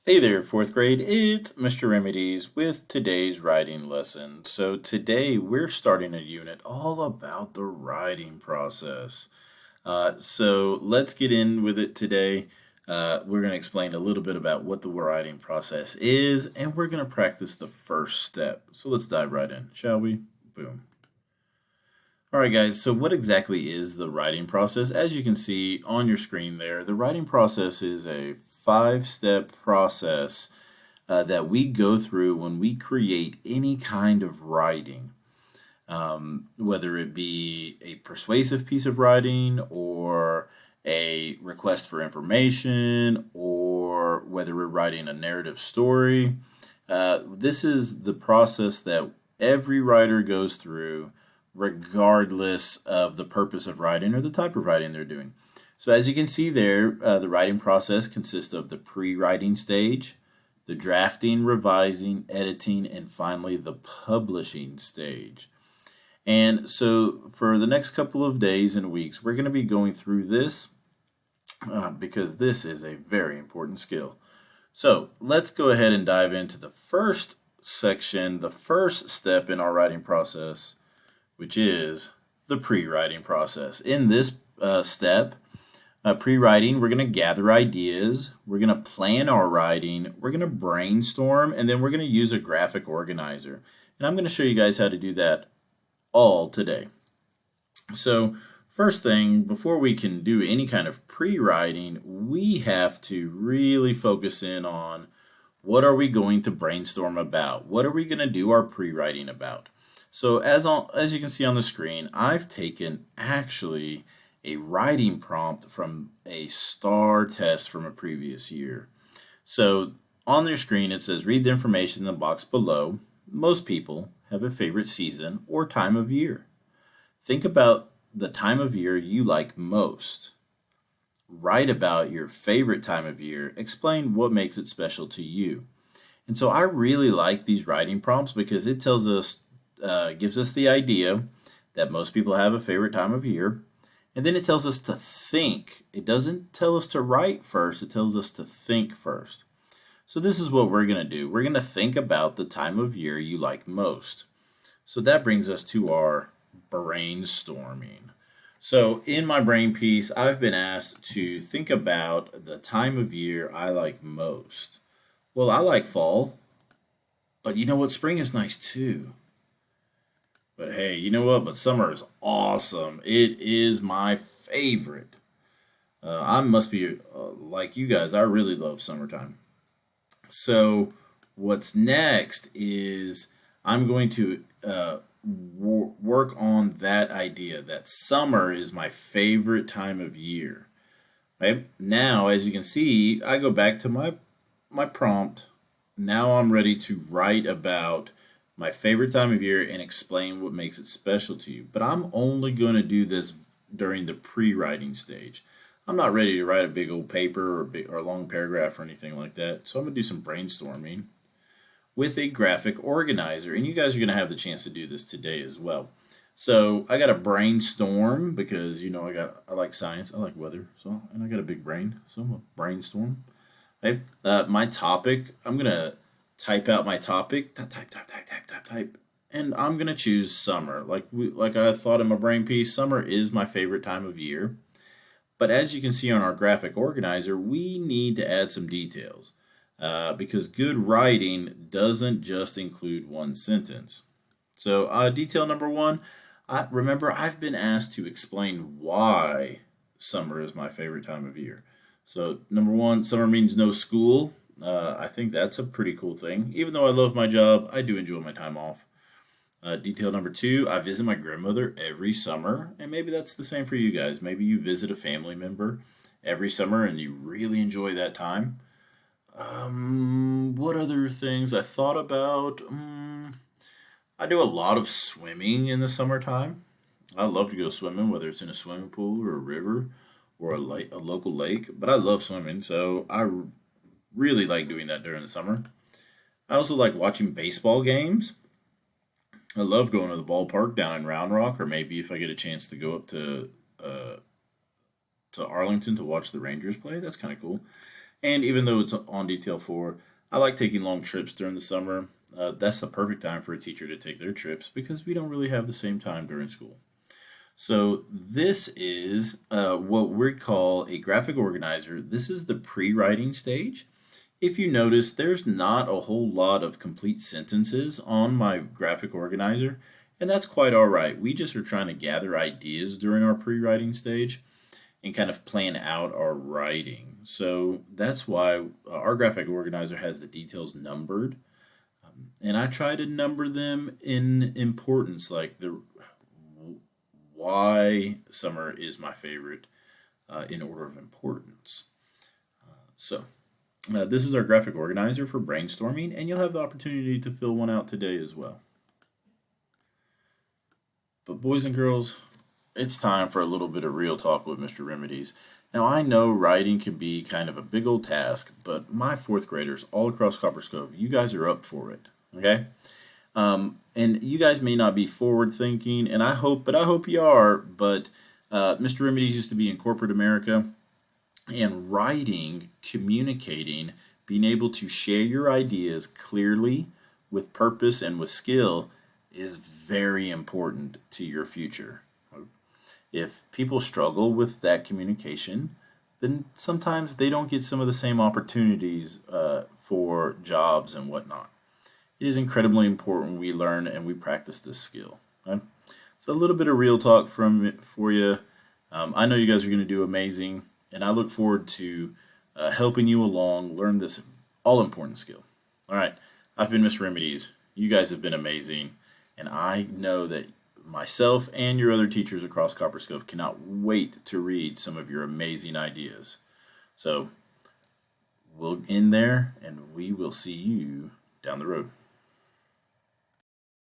Hey there, fourth grade. It's Mr. Remedies with today's writing lesson. So, today we're starting a unit all about the writing process. So, let's get in with it today. We're going to explain a little bit about what the writing process is, and we're going to practice the first step. So, let's dive right in, shall we? Boom. All right, guys, so what exactly is the writing process? As you can see on your screen there, the writing process is a five-step process that we go through when we create any kind of writing, whether it be a persuasive piece of writing or a request for information or whether we're writing a narrative story. This is the process that every writer goes through regardless of the purpose of writing or the type of writing they're doing. So as you can see there, the writing process consists of the pre-writing stage, the drafting, revising, editing, and finally the publishing stage. And so for the next couple of days and weeks, we're going to be going through this because this is a very important skill. So let's go ahead and dive into the first section, the first step in our writing process, which is the pre-writing process. In this step, pre-writing, we're going to gather ideas, we're going to plan our writing, we're going to brainstorm, and then we're going to use a graphic organizer. And I'm going to show you guys how to do that all today. So first thing, before we can do any kind of pre-writing, we have to really focus in on what are we going to brainstorm about? What are we going to do our pre-writing about? So as you can see on the screen, I've taken actually a writing prompt from a STAR test from a previous year. So on their screen, it says, read the information in the box below. Most people have a favorite season or time of year. Think about the time of year you like most. Write about your favorite time of year. Explain what makes it special to you. And so I really like these writing prompts because it tells us, gives us the idea that most people have a favorite time of year. And then it tells us to think. It doesn't tell us to write first, it tells us to think first. So this is what we're going to do. We're going to think about the time of year you like most. So that brings us to our brainstorming. So in my brain piece, I've been asked to think about the time of year I like most. Well, I like fall, but you know what? Spring is nice too. But hey, you know what? But summer is awesome. It is my favorite. I must be like you guys. I really love summertime. So, what's next is I'm going to work on that idea that summer is my favorite time of year. Right now, as you can see, I go back to my prompt. Now I'm ready to write about my favorite time of year and explain what makes it special to you. But I'm only going to do this during the pre-writing stage. I'm not ready to write a big old paper or a long paragraph or anything like that. So I'm going to do some brainstorming with a graphic organizer. And you guys are going to have the chance to do this today as well. So I got to brainstorm because I like science, I like weather, and I got a big brain, so I'm gonna brainstorm. Okay. My topic, I'm gonna type out my topic, type, and I'm gonna choose summer. Like I thought in my brain piece, summer is my favorite time of year. But as you can see on our graphic organizer, we need to add some details because good writing doesn't just include one sentence. So detail number one, remember I've been asked to explain why summer is my favorite time of year. So number one, summer means no school. I think that's a pretty cool thing. Even though I love my job, I do enjoy my time off. Detail number two, I visit my grandmother every summer, and maybe that's the same for you guys. Maybe you visit a family member every summer and you really enjoy that time. What other things I thought about? I do a lot of swimming in the summertime. I love to go swimming, whether it's in a swimming pool or a river or a local lake. But I love swimming, so really like doing that during the summer. I also like watching baseball games. I love going to the ballpark down in Round Rock, or maybe if I get a chance to go up uh, to Arlington to watch the Rangers play. That's kind of cool. And even though it's on Detail 4, I like taking long trips during the summer. That's the perfect time for a teacher to take their trips because we don't really have the same time during school. So this is what we call a graphic organizer. This is the pre-writing stage. If you notice, there's not a whole lot of complete sentences on my graphic organizer, and that's quite all right. We just are trying to gather ideas during our pre-writing stage and kind of plan out our writing. So that's why our graphic organizer has the details numbered. And I try to number them in importance, like the why summer is my favorite in order of importance. So this is our graphic organizer for brainstorming, and you'll have the opportunity to fill one out today as well. But boys and girls, it's time for a little bit of real talk with Mr. Remedies. Now I know writing can be kind of a big old task, but my fourth graders all across Copperscove, you guys are up for it, okay? And you guys may not be forward thinking, and I hope you are, but Mr. Remedies used to be in corporate America, and writing, communicating, being able to share your ideas clearly with purpose and with skill is very important to your future. If people struggle with that communication, then sometimes they don't get some of the same opportunities for jobs and whatnot. It is incredibly important we learn and we practice this skill. Okay? So a little bit of real talk for you. I know you guys are going to do amazing, and I look forward to helping you along learn this all-important skill. All right, I've been Mr. Remedies. You guys have been amazing, and I know that myself and your other teachers across Copperscove cannot wait to read some of your amazing ideas. So we'll end there, and we will see you down the road.